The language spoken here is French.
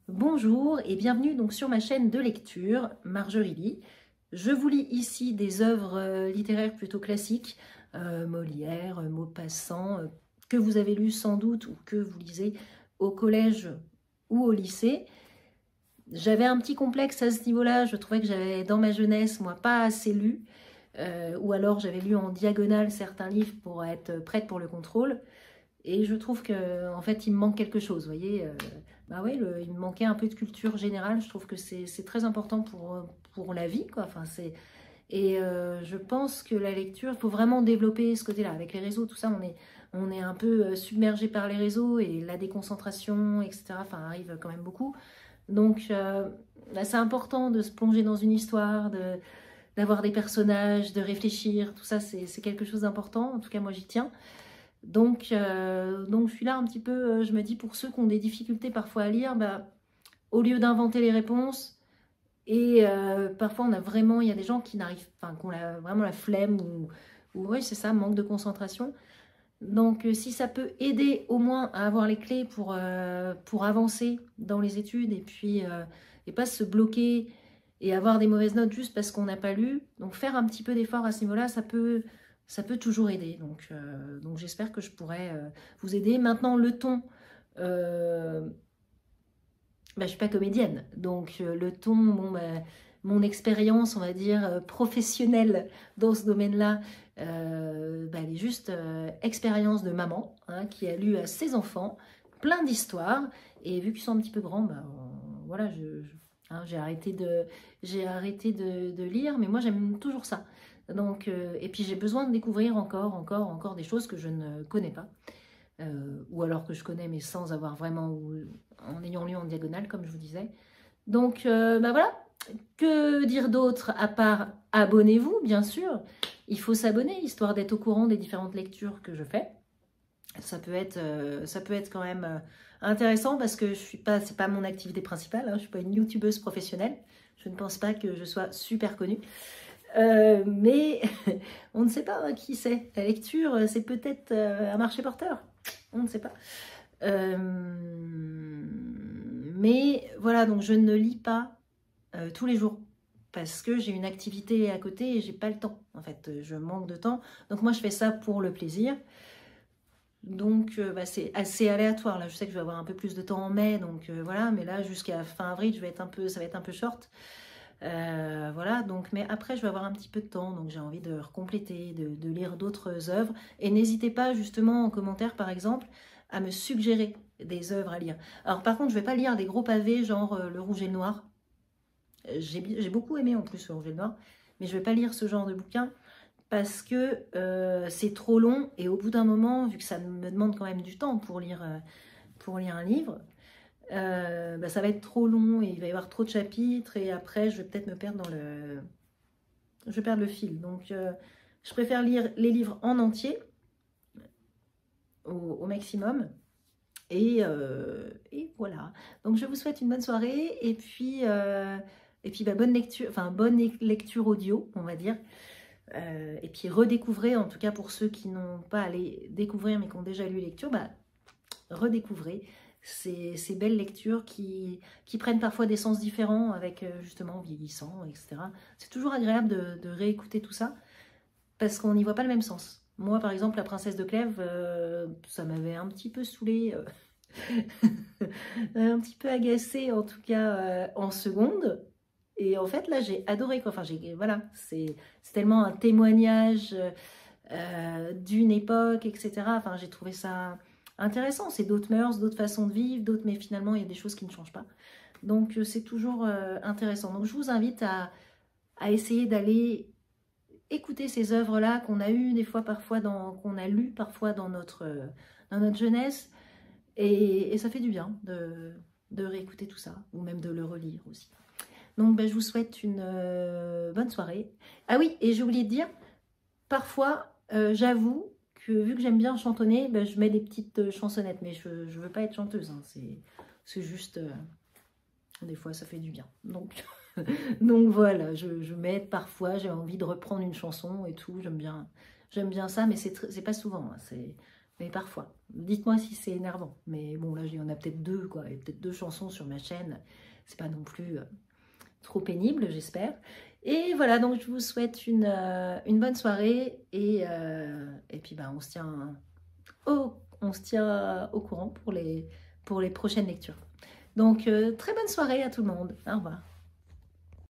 Bonjour et bienvenue donc sur ma chaîne de lecture, Marjorie Lee. Je vous lis ici des œuvres littéraires plutôt classiques, Molière, Maupassant, que vous avez lu sans doute ou que vous lisez au collège ou au lycée. J'avais un petit complexe à ce niveau-là, je trouvais que j'avais dans ma jeunesse, moi, pas assez lu, ou alors j'avais lu en diagonale certains livres pour être prête pour le contrôle. Et je trouve que en fait, il me manque quelque chose, vous voyez. Bah oui, il me manquait un peu de culture générale. Je trouve que c'est très important pour la vie, quoi. Enfin, et je pense que la lecture, il faut vraiment développer ce côté-là. Avec les réseaux, tout ça, on est un peu submergé par les réseaux et la déconcentration, etc. Enfin, arrive quand même beaucoup. Donc, là, c'est important de se plonger dans une histoire, d'avoir des personnages, de réfléchir. Tout ça, c'est quelque chose d'important. En tout cas, moi, j'y tiens. Donc je suis là un petit peu, je me dis pour ceux qui ont des difficultés parfois à lire, bah, au lieu d'inventer les réponses, et parfois il y a des gens qui n'arrivent, enfin, qui ont vraiment la flemme ou oui c'est ça, manque de concentration. Donc si ça peut aider au moins à avoir les clés pour avancer dans les études et pas se bloquer et avoir des mauvaises notes juste parce qu'on n'a pas lu, donc faire un petit peu d'effort à ce niveau-là, ça peut toujours aider. Donc j'espère que je pourrai vous aider. Maintenant, le ton, je ne suis pas comédienne. Donc le ton, bon, mon expérience, on va dire, professionnelle dans ce domaine-là, elle est juste expérience de maman hein, qui a lu à ses enfants plein d'histoires. Et vu qu'ils sont un petit peu grands, voilà, hein, j'ai arrêté de lire, mais moi j'aime toujours ça. Donc, et puis j'ai besoin de découvrir encore des choses que je ne connais pas. Ou alors que je connais mais sans avoir vraiment, en ayant lu en diagonale comme je vous disais. Donc voilà, que dire d'autre à part abonnez-vous bien sûr. Il faut s'abonner histoire d'être au courant des différentes lectures que je fais. Ça peut être quand même intéressant parce que c'est pas mon activité principale, hein, je suis pas une youtubeuse professionnelle. Je ne pense pas que je sois super connue. Mais on ne sait pas hein, qui c'est. La lecture, c'est peut-être un marché porteur. On ne sait pas. Mais voilà, donc je ne lis pas tous les jours parce que j'ai une activité à côté et j'ai pas le temps. En fait, je manque de temps. Donc moi, je fais ça pour le plaisir. Donc c'est assez aléatoire. Là, je sais que je vais avoir un peu plus de temps en mai, donc voilà. Mais là, jusqu'à fin avril, ça va être un peu short. Voilà, donc, mais après je vais avoir un petit peu de temps, donc j'ai envie de recompléter, de lire d'autres œuvres. Et n'hésitez pas justement en commentaire par exemple à me suggérer des œuvres à lire. Alors par contre je vais pas lire des gros pavés genre Le Rouge et le Noir. J'ai beaucoup aimé en plus Le Rouge et le Noir, mais je vais pas lire ce genre de bouquin parce que c'est trop long et au bout d'un moment, vu que ça me demande quand même du temps pour lire un livre, ça va être trop long et il va y avoir trop de chapitres et après je vais peut-être me perdre je vais perdre le fil. Donc je préfère lire les livres en entier au maximum et voilà. Donc je vous souhaite une bonne soirée et puis bonne lecture, enfin bonne lecture audio on va dire. Et puis redécouvrez, en tout cas pour ceux qui n'ont pas à les découvrir mais qui ont déjà lu lecture, redécouvrez ces belles lectures qui prennent parfois des sens différents avec justement vieillissant, etc. C'est toujours agréable de réécouter tout ça parce qu'on n'y voit pas le même sens. Moi, par exemple, La Princesse de Clèves, ça m'avait un petit peu saoulée, un petit peu agacée en tout cas en seconde. Et en fait, là, j'ai adoré, quoi. Enfin, voilà, c'est tellement un témoignage d'une époque, etc. Enfin, j'ai trouvé ça intéressant. C'est d'autres mœurs, d'autres façons de vivre, mais finalement, il y a des choses qui ne changent pas. Donc, c'est toujours intéressant. Donc, je vous invite à essayer d'aller écouter ces œuvres-là qu'on a eues des fois, qu'on a lues parfois dans notre jeunesse. Et ça fait du bien de réécouter tout ça, ou même de le relire aussi. Donc, je vous souhaite une bonne soirée. Ah oui, et j'ai oublié de dire, parfois, j'avoue que vu que j'aime bien chantonner, je mets des petites chansonnettes, mais je ne veux pas être chanteuse, hein, c'est juste, des fois ça fait du bien. Donc, donc voilà, je m'aide parfois, j'ai envie de reprendre une chanson et tout, j'aime bien ça, mais c'est pas souvent, hein, mais parfois. Dites-moi si c'est énervant. Mais bon, là, il y en a peut-être deux, quoi. Il y a peut-être 2 chansons sur ma chaîne. C'est pas non plus trop pénible, j'espère. Et voilà, donc je vous souhaite une bonne soirée. Et puis, on se tient au courant pour les prochaines lectures. Donc, très bonne soirée à tout le monde. Au revoir.